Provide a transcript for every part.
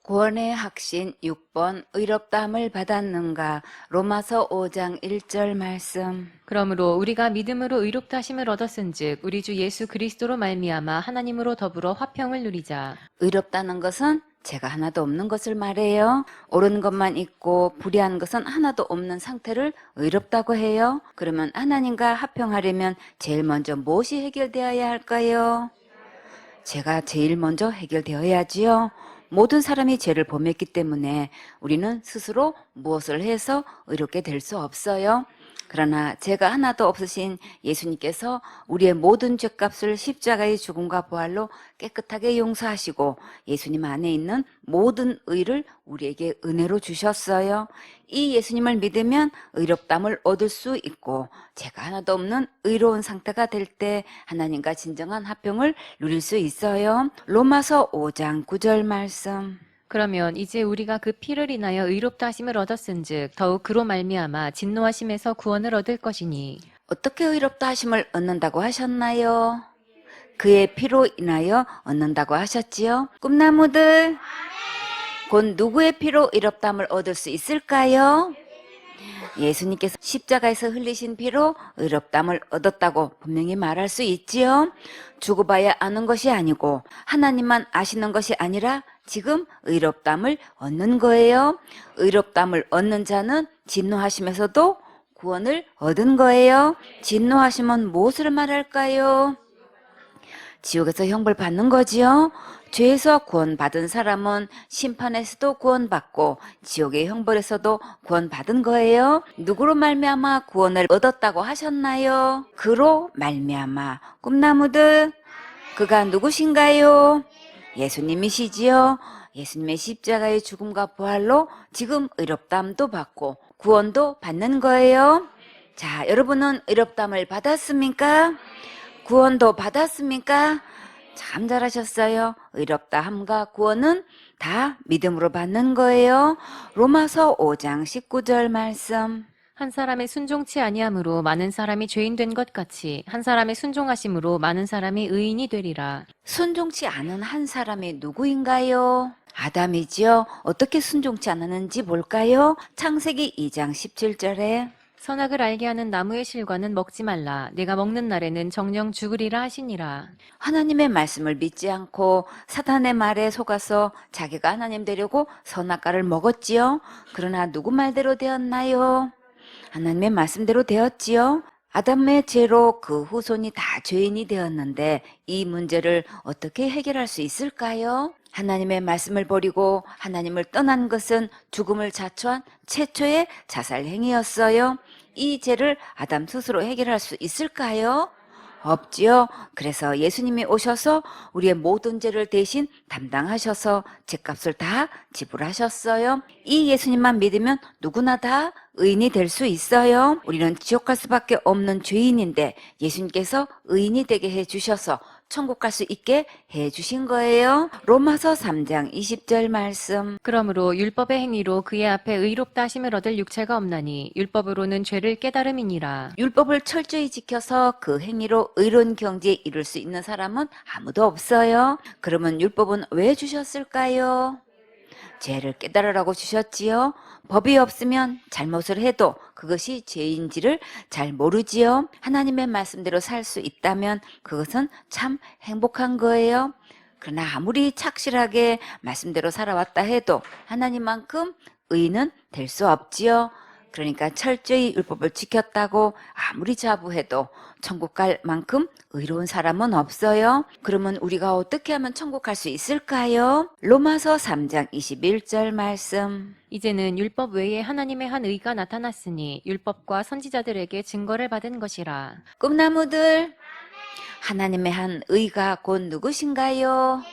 구원의 확신 6번 의롭다함을 받았는가? 로마서 5장 1절 말씀. 그러므로 우리가 믿음으로 의롭다 하심을 얻었은즉 우리 주 예수 그리스도로 말미암아 하나님으로 더불어 화평을 누리자. 의롭다는 것은 죄가 하나도 없는 것을 말해요. 옳은 것만 있고 불의한 것은 하나도 없는 상태를 의롭다고 해요. 그러면 하나님과 화평하려면 제일 먼저 무엇이 해결되어야 할까요? 죄가 제일 먼저 해결되어야지요. 모든 사람이 죄를 범했기 때문에 우리는 스스로 무엇을 해서 의롭게 될 수 없어요. 그러나 죄가 하나도 없으신 예수님께서 우리의 모든 죄값을 십자가의 죽음과 부활로 깨끗하게 용서하시고 예수님 안에 있는 모든 의를 우리에게 은혜로 주셨어요. 이 예수님을 믿으면 의롭담을 얻을 수 있고 죄가 하나도 없는 의로운 상태가 될 때 하나님과 진정한 화평을 누릴 수 있어요. 로마서 5장 9절 말씀. 그러면 이제 우리가 그 피를 인하여 의롭다 하심을 얻었은즉 더욱 그로 말미암아 진노하심에서 구원을 얻을 것이니. 어떻게 의롭다 하심을 얻는다고 하셨나요? 그의 피로 인하여 얻는다고 하셨지요? 꿈나무들, 곧 누구의 피로 의롭다함을 얻을 수 있을까요? 예수님께서 십자가에서 흘리신 피로 의롭다함을 얻었다고 분명히 말할 수 있지요. 두고 봐야 아는 것이 아니고 하나님만 아시는 것이 아니라 지금 의롭다함을 얻는 거예요. 의롭다함을 얻는 자는 진노하심에서도 구원을 얻은 거예요. 진노하심은 무엇을 말할까요? 지옥에서 형벌 받는 거지요. 죄에서 구원받은 사람은 심판에서도 구원받고 지옥의 형벌에서도 구원받은 거예요. 누구로 말미암아 구원을 얻었다고 하셨나요? 그로 말미암아. 꿈나무들, 그가 누구신가요? 예수님이시지요. 예수님의 십자가의 죽음과 부활로 지금 의롭다함도 받고 구원도 받는 거예요. 자, 여러분은 의롭다함을 받았습니까? 구원도 받았습니까? 참 잘하셨어요. 의롭다함과 구원은 다 믿음으로 받는 거예요. 로마서 5장 19절 말씀. 한 사람의 순종치 아니함으로 많은 사람이 죄인 된 것 같이 한 사람의 순종하심으로 많은 사람이 의인이 되리라. 순종치 않은 한 사람이 누구인가요? 아담이지요. 어떻게 순종치 않았는지 볼까요? 창세기 2장 17절에 선악을 알게 하는 나무의 실과는 먹지 말라. 내가 먹는 날에는 정령 죽으리라 하시니라. 하나님의 말씀을 믿지 않고 사탄의 말에 속아서 자기가 하나님 되려고 선악과를 먹었지요. 그러나 누구 말대로 되었나요? 하나님의 말씀대로 되었지요. 아담의 죄로 그 후손이 다 죄인이 되었는데 이 문제를 어떻게 해결할 수 있을까요? 하나님의 말씀을 버리고 하나님을 떠난 것은 죽음을 자초한 최초의 자살 행위였어요. 이 죄를 아담 스스로 해결할 수 있을까요? 없지요. 그래서 예수님이 오셔서 우리의 모든 죄를 대신 담당하셔서 죄값을 다 지불하셨어요. 이 예수님만 믿으면 누구나 다 의인이 될 수 있어요. 우리는 지옥 갈 수밖에 없는 죄인인데 예수님께서 의인이 되게 해주셔서 천국 갈 수 있게 해주신 거예요. 로마서 3장 20절 말씀. 그러므로 율법의 행위로 그의 앞에 의롭다 하심을 얻을 육체가 없나니 율법으로는 죄를 깨달음이니라. 율법을 철저히 지켜서 그 행위로 의로운 경지에 이룰 수 있는 사람은 아무도 없어요. 그러면 율법은 왜 주셨을까요? 죄를 깨달으라고 주셨지요. 법이 없으면 잘못을 해도 그것이 죄인지를 잘 모르지요. 하나님의 말씀대로 살 수 있다면 그것은 참 행복한 거예요. 그러나 아무리 착실하게 말씀대로 살아왔다 해도 하나님만큼 의인은 될 수 없지요. 그러니까 철저히 율법을 지켰다고 아무리 자부해도 천국 갈 만큼 의로운 사람은 없어요. 그러면 우리가 어떻게 하면 천국 갈 수 있을까요? 로마서 3장 21절 말씀. 이제는 율법 외에 하나님의 한 의가 나타났으니 율법과 선지자들에게 증거를 받은 것이라. 꿈나무들, 하나님의 한 의가 곧 누구신가요?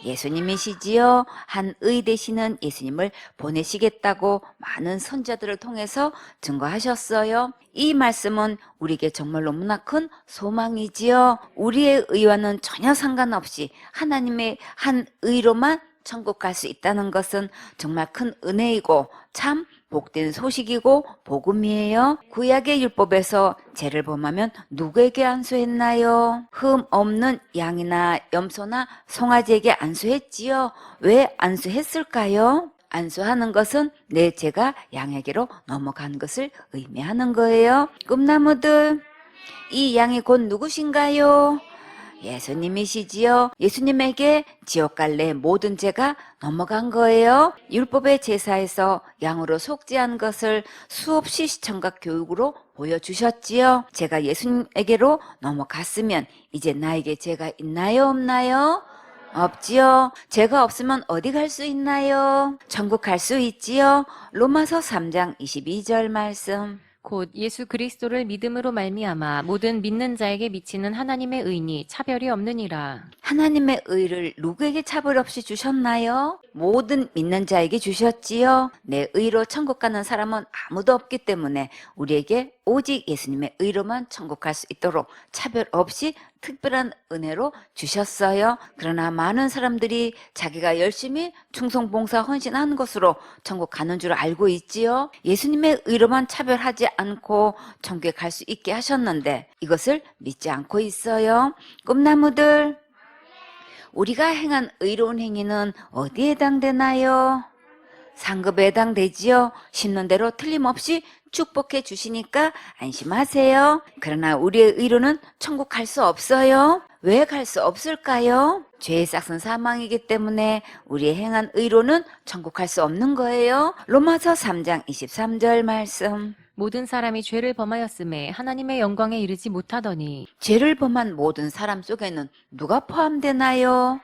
예수님이시지요. 한 의 되시는 예수님을 보내시겠다고 많은 선자들을 통해서 증거하셨어요. 이 말씀은 우리에게 정말 너무나 큰 소망이지요. 우리의 의와는 전혀 상관없이 하나님의 한 의로만 천국 갈 수 있다는 것은 정말 큰 은혜이고 참 복된 소식이고 복음이에요. 구약의 율법에서 죄를 범하면 누구에게 안수했나요? 흠 없는 양이나 염소나 송아지에게 안수했지요. 왜 안수했을까요? 안수하는 것은 내 죄가 양에게로 넘어간 것을 의미하는 거예요. 꿈나무들, 이 양이 곧 누구신가요? 예수님이시지요. 예수님에게 지옥 갈래 모든 죄가 넘어간 거예요. 율법의 제사에서 양으로 속죄한 것을 수없이 시청각 교육으로 보여주셨지요. 제가 예수님에게로 넘어갔으면 이제 나에게 죄가 있나요, 없나요? 없지요. 죄가 없으면 어디 갈 수 있나요? 천국 갈 수 있지요. 로마서 3장 22절 말씀. 곧 예수 그리스도를 믿음으로 말미암아 모든 믿는 자에게 미치는 하나님의 의니 차별이 없느니라. 하나님의 의를 누구에게 차별 없이 주셨나요? 모든 믿는 자에게 주셨지요. 내 의로 천국 가는 사람은 아무도 없기 때문에 우리에게 오직 예수님의 의로만 천국 갈 수 있도록 차별 없이 특별한 은혜로 주셨어요. 그러나 많은 사람들이 자기가 열심히 충성봉사 헌신한 것으로 천국 가는 줄 알고 있지요. 예수님의 의로만 차별하지 않고 천국에 갈 수 있게 하셨는데 이것을 믿지 않고 있어요. 꿈나무들, 우리가 행한 의로운 행위는 어디에 해당되나요? 상급에 해당되지요. 심는 대로 틀림없이 축복해 주시니까 안심하세요. 그러나 우리의 의로는 천국 갈 수 없어요. 왜 갈 수 없을까요? 죄의 싹은 사망이기 때문에 우리의 행한 의로는 천국 갈 수 없는 거예요. 로마서 3장 23절 말씀. 모든 사람이 죄를 범하였음에 하나님의 영광에 이르지 못하더니 죄를 범한 모든 사람 속에는 누가 포함되나요?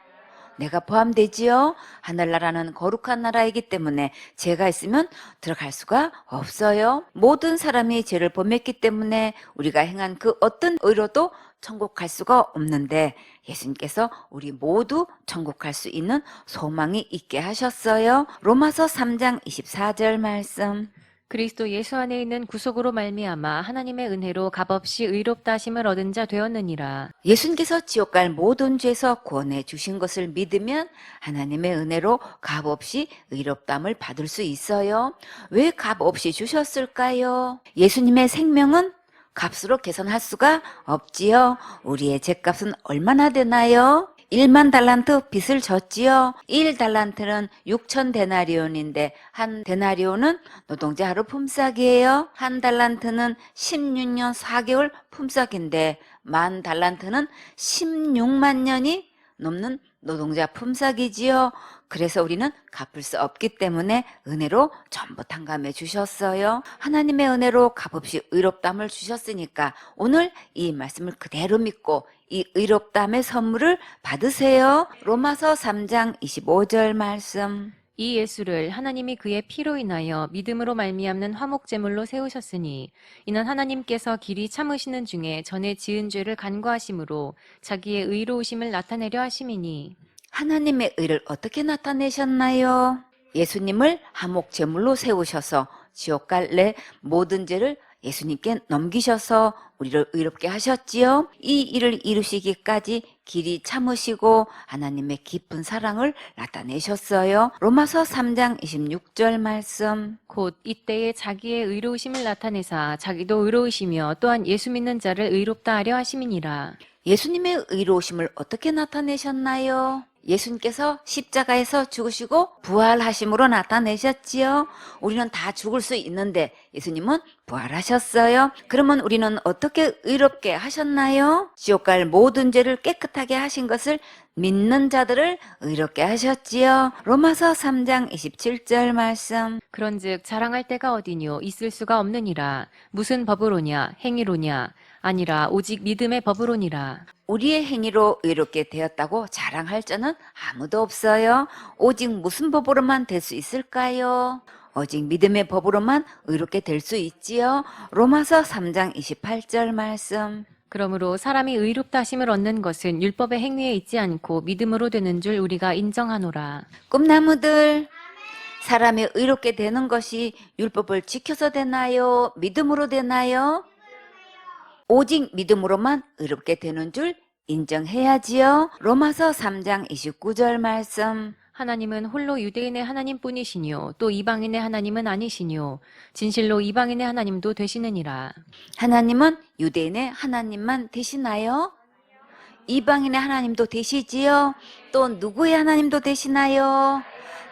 내가 포함되지요. 하늘나라는 거룩한 나라이기 때문에 죄가 있으면 들어갈 수가 없어요. 모든 사람이 죄를 범했기 때문에 우리가 행한 그 어떤 의로도 천국 갈 수가 없는데 예수님께서 우리 모두 천국 갈 수 있는 소망이 있게 하셨어요. 로마서 3장 24절 말씀. 그리스도 예수 안에 있는 구속으로 말미암아 하나님의 은혜로 값없이 의롭다 하심을 얻은 자 되었느니라. 예수님께서 지옥 갈 모든 죄에서 구원해 주신 것을 믿으면 하나님의 은혜로 값없이 의롭담을 받을 수 있어요. 왜 값없이 주셨을까요? 예수님의 생명은 값으로 계산할 수가 없지요. 우리의 죄값은 얼마나 되나요? 1만 달란트 빚을 졌지요. 1달란트는 6천 데나리온인데 한 데나리온은 노동자 하루 품삯이에요. 한 달란트는 16년 4개월 품삯인데 만 달란트는 16만 년이 넘는 노동자 품삯이지요. 그래서 우리는 갚을 수 없기 때문에 은혜로 전부 탕감해 주셨어요. 하나님의 은혜로 값없이 의롭담을 주셨으니까 오늘 이 말씀을 그대로 믿고 이 의롭담의 선물을 받으세요. 로마서 3장 25절 말씀. 이 예수를 하나님이 그의 피로 인하여 믿음으로 말미암는 화목제물로 세우셨으니 이는 하나님께서 길이 참으시는 중에 전에 지은 죄를 간과하심으로 자기의 의로우심을 나타내려 하심이니. 하나님의 의를 어떻게 나타내셨나요? 예수님을 화목 제물로 세우셔서 지옥 갈래 모든 죄를 예수님께 넘기셔서 우리를 의롭게 하셨지요. 이 일을 이루시기까지 길이 참으시고 하나님의 깊은 사랑을 나타내셨어요. 로마서 3장 26절 말씀. 곧 이때에 자기의 의로우심을 나타내사 자기도 의로우시며 또한 예수 믿는 자를 의롭다 하려 하심이니라. 예수님의 의로우심을 어떻게 나타내셨나요? 예수님께서 십자가에서 죽으시고 부활하심으로 나타내셨지요. 우리는 다 죽을 수 있는데 예수님은 부활하셨어요. 그러면 우리는 어떻게 의롭게 하셨나요? 지옥 갈 모든 죄를 깨끗하게 하신 것을 믿는 자들을 의롭게 하셨지요. 로마서 3장 27절 말씀. 그런즉 자랑할 때가 어디뇨 있을 수가 없느니라. 무슨 법으로냐 행위로냐 아니라 오직 믿음의 법으로니라. 우리의 행위로 의롭게 되었다고 자랑할 자는 아무도 없어요. 오직 무슨 법으로만 될 수 있을까요? 오직 믿음의 법으로만 의롭게 될 수 있지요. 로마서 3장 28절 말씀. 그러므로 사람이 의롭다 하심을 얻는 것은 율법의 행위에 있지 않고 믿음으로 되는 줄 우리가 인정하노라. 꿈나무들, 사람이 의롭게 되는 것이 율법을 지켜서 되나요? 믿음으로 되나요? 오직 믿음으로만 의롭게 되는 줄 인정해야지요. 로마서 3장 29절 말씀. 하나님은 홀로 유대인의 하나님뿐이시뇨 또 이방인의 하나님은 아니시뇨 진실로 이방인의 하나님도 되시느니라. 하나님은 유대인의 하나님만 되시나요? 이방인의 하나님도 되시지요? 또 누구의 하나님도 되시나요?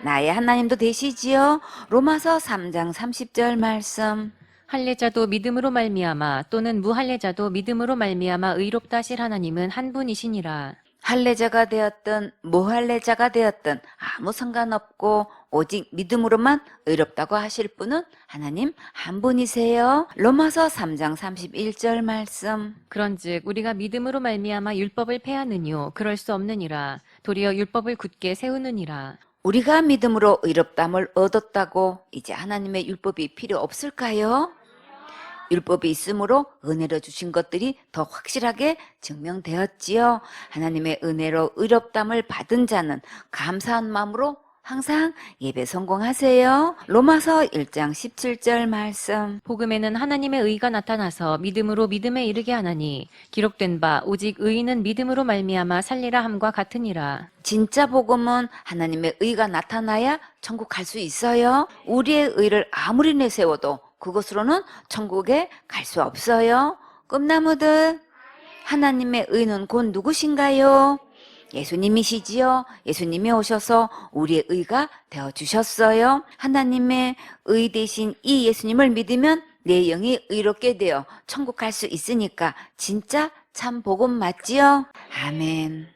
나의 하나님도 되시지요? 로마서 3장 30절 말씀. 할례자도 믿음으로 말미암아 또는 무할례자도 믿음으로 말미암아 의롭다 하실 하나님은 한 분이시니라. 할례자가 되었든 무할례자가 되었든 아무 상관없고 오직 믿음으로만 의롭다고 하실 분은 하나님 한 분이세요. 로마서 3장 31절 말씀. 그런즉 우리가 믿음으로 말미암아 율법을 폐하느뇨 그럴 수 없느니라. 도리어 율법을 굳게 세우느니라. 우리가 믿음으로 의롭담을 얻었다고 이제 하나님의 율법이 필요 없을까요? 율법이 있으므로 은혜로 주신 것들이 더 확실하게 증명되었지요. 하나님의 은혜로 의롭담을 받은 자는 감사한 마음으로 항상 예배 성공하세요. 로마서 1장 17절 말씀. 복음에는 하나님의 의가 나타나서 믿음으로 믿음에 이르게 하나니 기록된 바 오직 의인은 믿음으로 말미암아 살리라 함과 같으니라. 진짜 복음은 하나님의 의가 나타나야 천국 갈 수 있어요. 우리의 의를 아무리 내세워도 그것으로는 천국에 갈 수 없어요. 꿈나무들, 하나님의 의는 곧 누구신가요? 예수님이시지요. 예수님이 오셔서 우리의 의가 되어주셨어요. 하나님의 의 대신 이 예수님을 믿으면 내 영이 의롭게 되어 천국 갈 수 있으니까 진짜 참 복음 맞지요? 아멘.